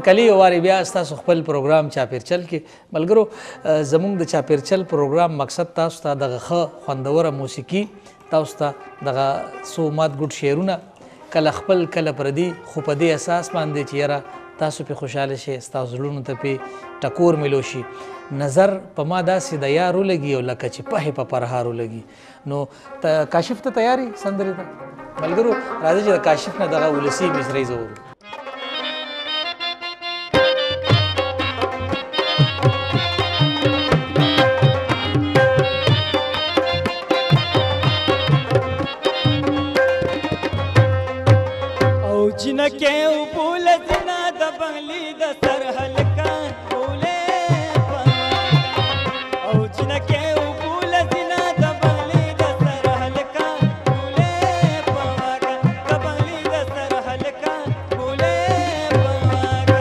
کلی یو وارې بیا ستاسو خپل پروګرام چاپیرچل کې ملګرو زموږ د چاپیرچل پروګرام مقصد تاسو ته دغه ښه خوندوره موسیقي تاسو ته دغه څو مات ګوډ شعرونه کله خپل کله پردي خو په دې اساس باندې چې یاره تاسو پې خوشحاله شئ ستاسو زړونو ته پې ټکور میلو شي نظر په ما داسې د یار ولګي او لکه چې پهې په پرهار ولګي نو کاشف ته تیارې سندرې ته ملګرو راځئ چې د کاشف نه دغه ولسي مصرۍ زه وورو जिनके उबूल जिना द बंगली द सर हल्का बोले औ जिनके उबूल जिना द बंगली द सर हल्का बोले पवागा द बंगली द सर हल्का बोले पवागा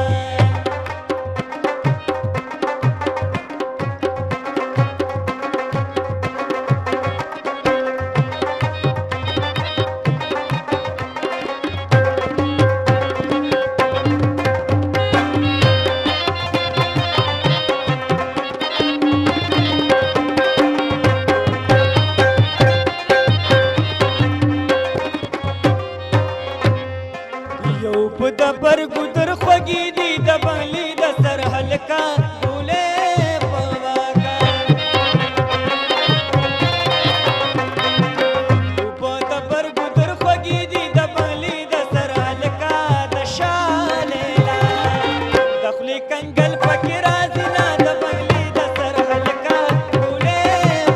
पर गुदर खोगी दी द बंगली द सर हल्का बोले पवागा द पर गुदर खोगी दी द बंगली द सर हल्का द शालेला दखली कंगल फकीरा जिना द बंगली द सर हल्का बोले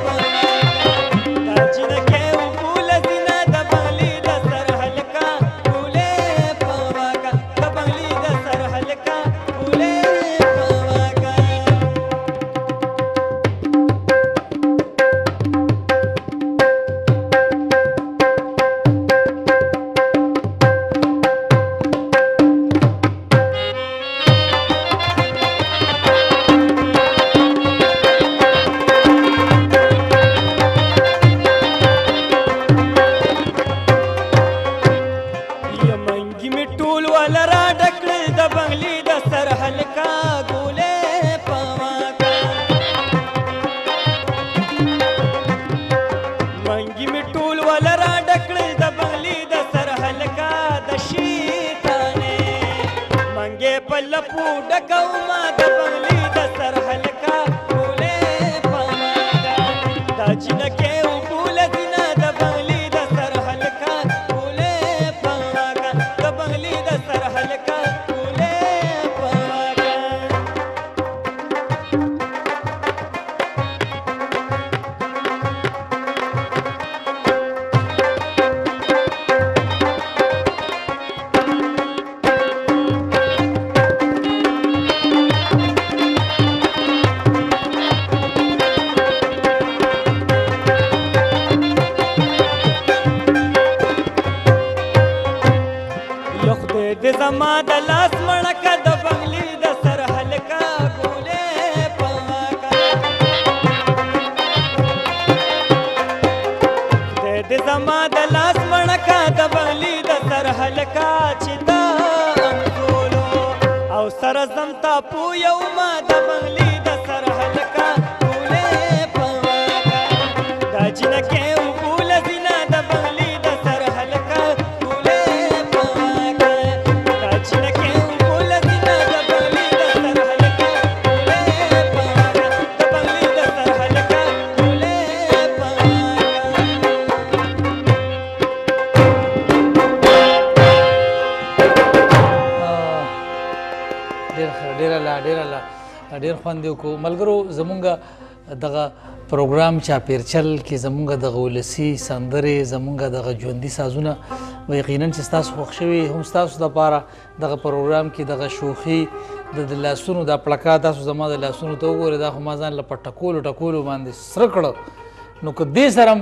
पवागा जिनके उबूल जिना द बंगली द सर हल्का बोले पवागा लपू डकऊ मा द बंगली द सर हल्का बोले पवागा दाजिन के उबूल जिना द बंगली द सर हल्का बोले पवागा द बंगली द सर हल्का बोले पवागा زما د لاس مړکه د بنگلي د سر هلکه ګولې پواکه د زما د لاس مړکه د بنگلي د سر هلکه چې دا انګولو او سر زم تا پو یو ما د بنگلي د سر هلکه ګولې پواکه دا جنکه وبول زینا د بنگلي د سر هلکه ډېر خوند یې وکړو ملګرو زمونږ دغه پروګرام چاپیرچل کې زمونږ دغه ولسي سندرې زمونږ دغه ژوندي سازونه یقینا چې ستاسو خوښ شوي هم ستاسو دپاره دغه پروګرام کې دغه شوخي د لاسونو دا پړکا تاسو زما د لاسونو ته وګورئ دا خو ما ځان له په ټکولو باندې سره کړه نو که دې سره هم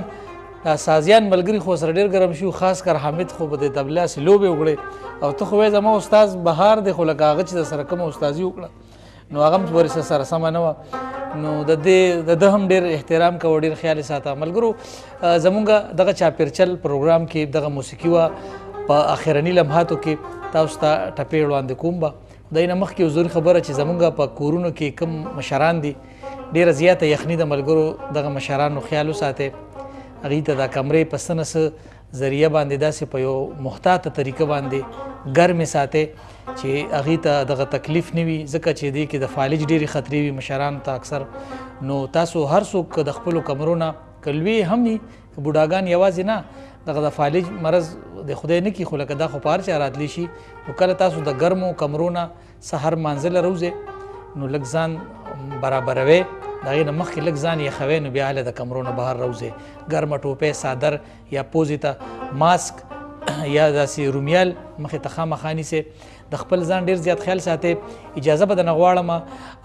دا سازیان ملګري خو سره ډېر ګرم شو خاص کر حامد خو به د تبلا سې لوبې وکړې او ته خو وایې زما استاد بهار دی خو لکه هغه چې د سره کومه استازي وکړه نو هغه هم ورسره سره سمه نه وه نو د ده هم ډېر احترام کوه ډېر خیال یې ساته ملګرو زمونږ دغه چاپیرچل پروګرام کې دغه موسیقي وه په اخرني لمحاتو کې تاسو ته ټپې وړاندې کوم به دای نه مخکې حضوري خبره چې زمونږ په کورونو کې کوم مشران دي ډېره زیاته یخني د ملګرو دغه مشرانو خیال وساتئ، هغوی ته دا کمرې په څه نه څه ذریعه باندې داسې په یو محتاطه طریقه باندې ګرمې ساتئ چې هغوی ته دغه تکلیف نه وي، ځکه چې دې کې د فالج ډېرې خطرې وي مشرانو ته اکثر. نو تاسو هر څوک د خپلو کمرو نه که لوی هم وي که بوډاګان یوازې نه دغه د فالج مرض د خدای نه کړي، خو لکه دا خو په هر چا راتلی شي، نو کله تاسو د ګرمو کمرو نه سهار مانځه له روزئ نو لږ ځان برابروئ، د هغې نه مخکې لږ ځان یخوئ، نو بیا هله د کمرو نه بهر راوځئ. ګرمه ټوپۍ، څادر یا پوزې ته ماسک یا داسې رومیال مخې ته خامخا نیسئ. د خپل ځان ډېر زیات خیال ساتئ. اجازه به درنه غواړم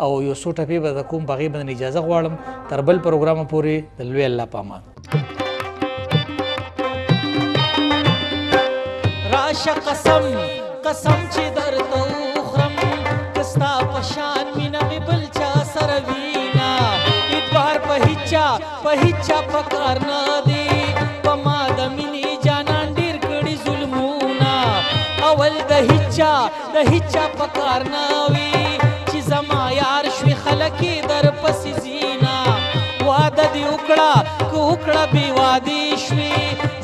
او یو څو ټپې به د کوم په هغې به اجازه غواړم تر بل پروګرامه پورې د لوی الله په امان. راشه قسم قسم چې درته وخورم که ستا په شان مینه مې بل چا سره وینه، اعتبار په هیچا په کار نه دی، په ما د مینې جانان ډېر کړي ظلمونه، اول د هیچا په کار نه وي چې زما یار شوي خلک یې درپسې ځینه، واده دې وکړه که وکړه بې وادې شوې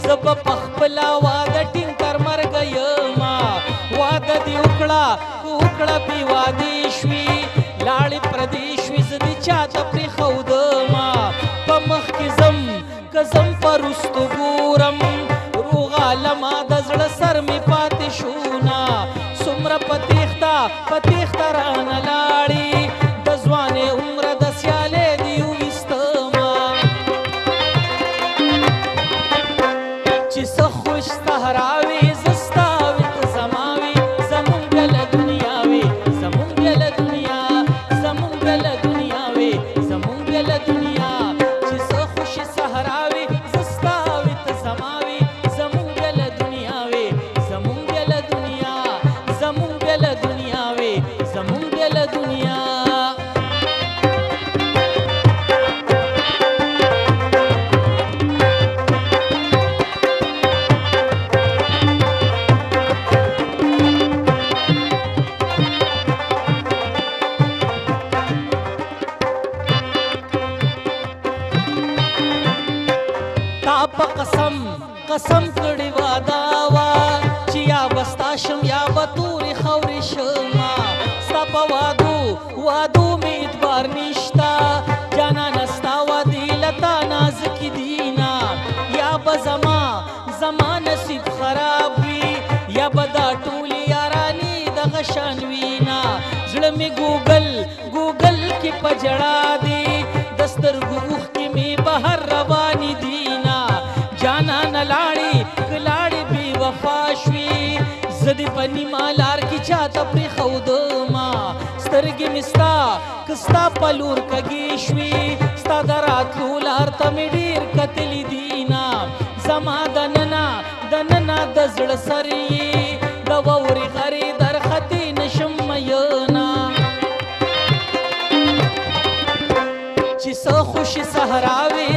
زه به په خپله واده ټینګ تر مرګه یمه، واده دې وکړه که وکړه بې وادې شوې لاړې پردې شوې زه دې چاته پرېښودمه، په مخکې ځم که ځم په رستو ګورم روغ عالمه د زړه سر مې پاتې شونه، څومره په تېښته رانه لاړې د ځوانې عمره د سیالۍ دې وویستمه، چې څه خوش صحراوې زه ستا وې ته زما وې زمونږ له دنیا وې زمونږ له دنیا زمونږ له دنیا وې زمونږ له دنیا، چې څه خوش صحراوې زه ستا وې ته زما وې زمونږ له دنیا وې زمونږ له دنیا زمونږ له دنیا وې زمونږ له دنیا. تا په قسم کړې واده وه چې یا به ستا شم یا به تورې خاورې شمه، ستا په وادو مې اعتبار نشته جانانه ستا وعدې له تا نازکې دینه، یا به زما نصیب خراب وي یا به دا ټولې یارانې دغه شان وینه، زړه مې ګوګل کې په ژړا دی د سترګو اوښکې مې بهر روانې دینه، جانانه لاړې که لاړې بې وفا شوې زه دې په نیمه لار کې چاته پرېښودمه، سترګې مې ستا که ستا په لور کږې شوې ستا د راتلو لار ته مې ډېر کتلي دینه، زما دننه د زړه سر یې د واورې غرې درختې نشم میینه، چې څه خوشې صحراوې